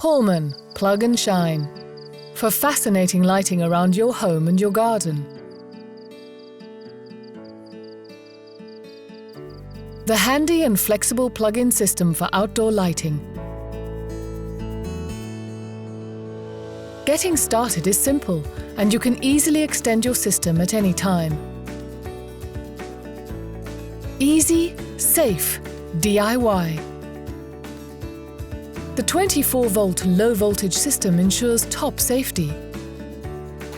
Pullman Plug and Shine for fascinating lighting around your home and your garden. The handy and flexible plug-in system for outdoor lighting. Getting started is simple, and you can easily extend your system at any time. Easy, safe, DIY. The 24-volt low-voltage system ensures top safety.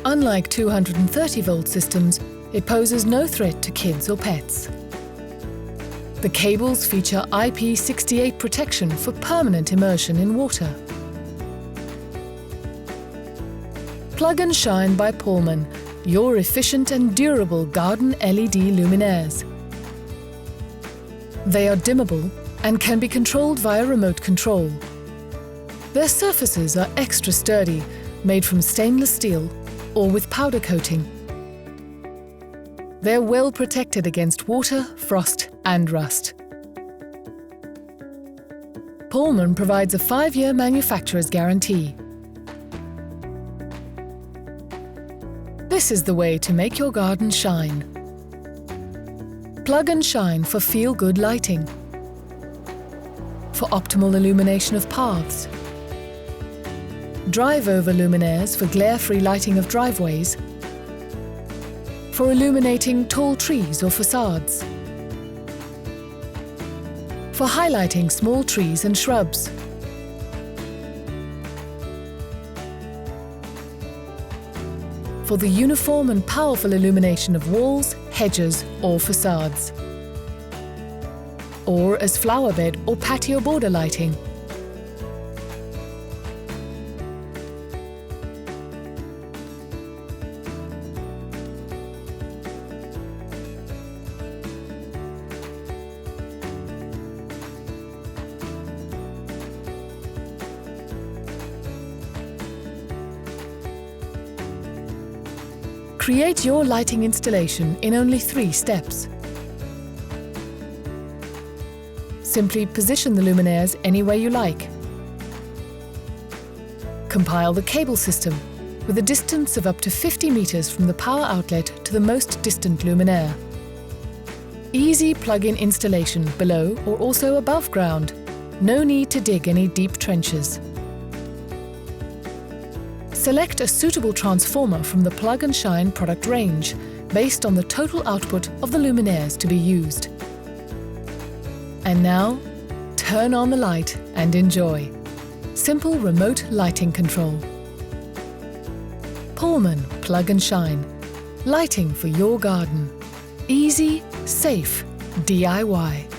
Unlike 230-volt systems, it poses no threat to kids or pets. The cables feature IP68 protection for permanent immersion in water. Plug and Shine by Pullman, your efficient and durable garden LED luminaires. They are dimmable and can be controlled via remote control. Their surfaces are extra sturdy, made from stainless steel or with powder coating. They're well protected against water, frost and rust. Pullman provides a 5-year manufacturer's guarantee. This is the way to make your garden shine. Plug and Shine for feel-good lighting, for optimal illumination of paths, drive-over luminaires for glare-free lighting of driveways, for illuminating tall trees or facades, for highlighting small trees and shrubs, for the uniform and powerful illumination of walls, hedges or facades, or as flower bed or patio border lighting. Create your lighting installation in only 3 steps. Simply position the luminaires any way you like. Compile the cable system with a distance of up to 50 meters from the power outlet to the most distant luminaire. Easy plug-in installation below or also above ground. No need to dig any deep trenches. Select a suitable transformer from the Plug and Shine product range based on the total output of the luminaires to be used. And now, turn on the light and enjoy. Simple remote lighting control. Pullman Plug and Shine. Lighting for your garden. Easy, safe, DIY.